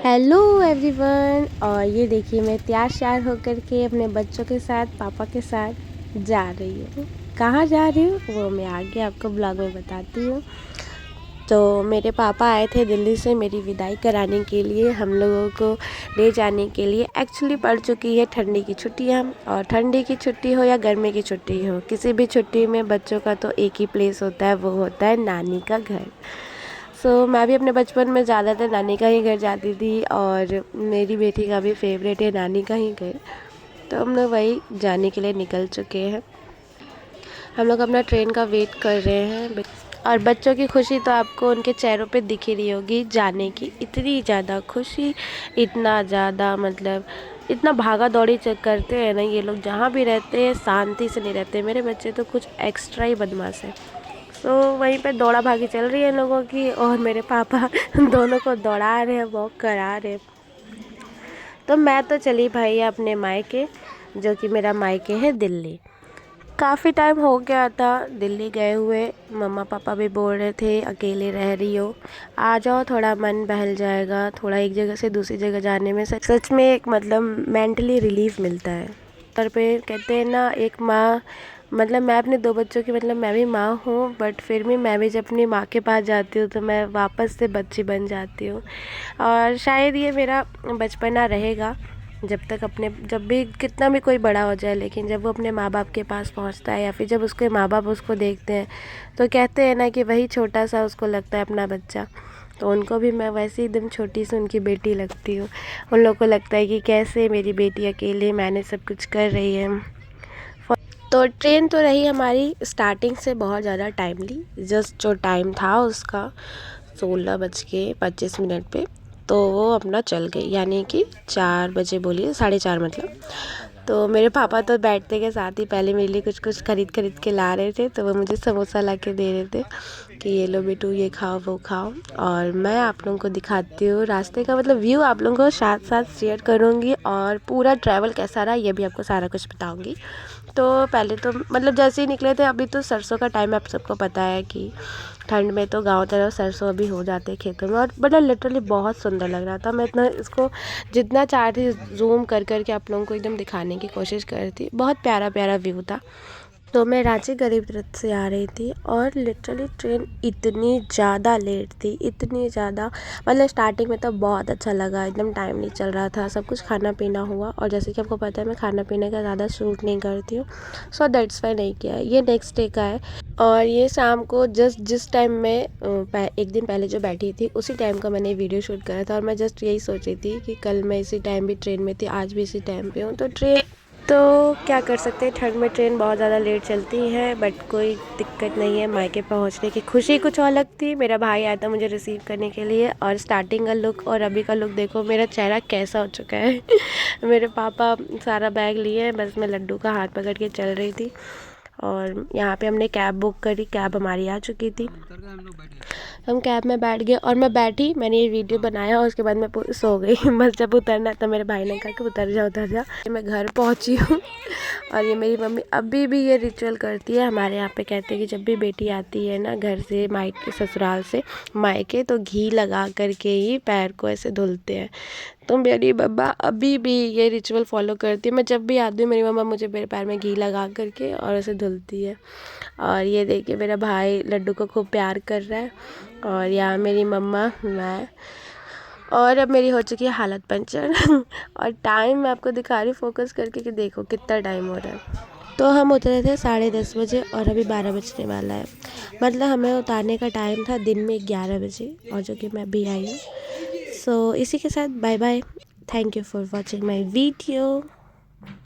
Hello everyone. और ये देखिए मैं तैयार श्यार होकर के अपने बच्चों के साथ पापा के साथ जा रही हूँ। कहाँ जा रही हूँ वो मैं आगे आपको ब्लॉग में बताती हूँ। तो मेरे पापा आए थे दिल्ली से मेरी विदाई कराने के लिए, हम लोगों को ले जाने के लिए। एक्चुअली पड़ चुकी है ठंडी की छुट्टियाँ, और ठंडी की छुट्टी हो या गर्मी की छुट्टी हो, किसी भी छुट्टी में बच्चों का तो एक ही प्लेस होता है, वो होता है नानी का घर। मैं भी अपने बचपन में ज़्यादातर नानी का ही घर जाती थी, और मेरी बेटी का भी फेवरेट है नानी का ही घर। तो हम लोग वही जाने के लिए निकल चुके हैं। हम लोग अपना ट्रेन का वेट कर रहे हैं, और बच्चों की खुशी तो आपको उनके चेहरों पे दिख ही रही होगी जाने की। इतनी ज़्यादा खुशी, इतना ज़्यादा मतलब इतना भागा दौड़ी करते हैं ना ये लोग, जहाँ भी रहते हैं शांति से नहीं रहते। मेरे बच्चे तो कुछ एक्स्ट्रा ही बदमाश है। वहीं पे दौड़ा भागी चल रही है इन लोगों की, और मेरे पापा दोनों को दौड़ा रहे हैं, वॉक करा रहे हैं। तो मैं तो चली भाई अपने मायके, जो कि मेरा मायके है दिल्ली। काफ़ी टाइम हो गया था दिल्ली गए हुए। मम्मा पापा भी बोल रहे थे अकेले रह रही हो, आ जाओ, थोड़ा मन बहल जाएगा। थोड़ा एक जगह से दूसरी जगह जाने में सच में एक मतलब मेंटली रिलीफ मिलता है। घर पे कहते हैं ना, एक माँ मतलब मैं अपने दो बच्चों की मतलब मैं भी माँ हूँ, बट फिर भी मैं भी जब अपनी माँ के पास जाती हूँ तो मैं वापस से बच्ची बन जाती हूँ। और शायद ये मेरा बचपना रहेगा जब भी कितना भी कोई बड़ा हो जाए, लेकिन जब वो अपने माँ बाप के पास पहुँचता है, या फिर जब उसके माँ बाप उसको देखते हैं, तो कहते हैं ना कि वही छोटा सा उसको लगता है अपना बच्चा। तो उनको भी मैं वैसे ही एकदम छोटी सी उनकी बेटी लगती हूँ। उन लोगों को लगता है कि कैसे मेरी बेटी अकेले मैनेज सब कुछ कर रही है। तो ट्रेन तो रही हमारी स्टार्टिंग से बहुत ज़्यादा टाइमली। जस्ट जो टाइम था उसका 16:25 पे, तो वो अपना चल गई, यानी कि 4 बजे बोलिए, 4:30 मतलब। तो मेरे पापा तो बैठते के साथ ही पहले मेरे लिए कुछ कुछ खरीद के ला रहे थे। तो वो मुझे समोसा ला के दे रहे थे कि ये लो बेटू, ये खाओ वो खाओ। और मैं आप लोगों को दिखाती हूँ रास्ते का मतलब व्यू, आप लोगों को साथ साथ शेयर करूँगी, और पूरा ट्रैवल कैसा रहा ये भी आपको सारा कुछ बताऊँगी। तो पहले तो मतलब जैसे ही निकले थे, अभी तो सरसों का टाइम है, आप सबको पता है कि ठंड में तो गांव तरफ सरसों अभी हो जाते हैं खेतों में, और मतलब लिटरली बहुत सुंदर लग रहा था। मैं इतना इसको जितना चाह रही जूम कर के आप लोगों को एकदम दिखाने की कोशिश कर रही थी। बहुत प्यारा प्यारा व्यू था। तो मैं रांची गरीब रथ से आ रही थी, और लिटरली ट्रेन इतनी ज़्यादा लेट थी, इतनी ज़्यादा मतलब स्टार्टिंग में तो बहुत अच्छा लगा, एकदम टाइम नहीं चल रहा था, सब कुछ खाना पीना हुआ। और जैसे कि आपको पता है मैं खाना पीने का ज़्यादा सूट नहीं करती हूँ, सो दैट्स वाई नहीं किया। ये नेक्स्ट डे का है, और ये शाम को जस्ट जिस टाइम में एक दिन पहले जो बैठी थी उसी टाइम का मैंने वीडियो शूट करा था। और मैं जस्ट यही सोच रही थी कि कल मैं इसी टाइम भी ट्रेन में थी, आज भी इसी टाइम पे हूँ। तो क्या कर सकते हैं, ठंड में ट्रेन बहुत ज़्यादा लेट चलती है, बट कोई दिक्कत नहीं है। मायके पहुंचने की खुशी कुछ अलग थी। मेरा भाई आया था मुझे रिसीव करने के लिए, और स्टार्टिंग का लुक और अभी का लुक देखो, मेरा चेहरा कैसा हो चुका है। मेरे पापा सारा बैग लिए, बस मैं लड्डू का हाथ पकड़ के चल रही थी। और यहाँ पे हमने कैब बुक करी, कैब हमारी आ चुकी थी। हम कैब में बैठ गए, और मैं बैठी, मैंने ये वीडियो बनाया, और उसके बाद मैं सो गई। बस जब उतरना तो मेरे भाई ने कहा कि उतर जा। मैं घर पहुँची हूँ। और ये मेरी मम्मी अभी भी ये रिचुअल करती है। हमारे यहाँ पे कहते हैं कि जब भी बेटी आती है ना घर से, मायके ससुराल से मायके, तो घी लगा करके ही पैर को ऐसे धुलते हैं। तो मेरी मम्मा अभी भी ये रिचुअल फॉलो करती है। मैं जब भी आती हूँ मेरी मम्मा मुझे मेरे पैर में घी लगा करके और ऐसे धुलती है। और ये देखिए मेरा भाई लड्डू को खूब प्यार कर रहा है, और यहाँ मेरी मम्मा, मैं, और अब मेरी हो चुकी है हालत पंचर। और टाइम मैं आपको दिखा रही हूँ फोकस करके कि देखो कितना टाइम हो रहा है। तो हम उतरे थे 10:30 बजे, और अभी 12 बजने वाला है। मतलब हमें उतारने का टाइम था दिन में 11 बजे, और जो कि मैं अभी आई हूँ। इसी के साथ bye bye. Thank you for watching my video.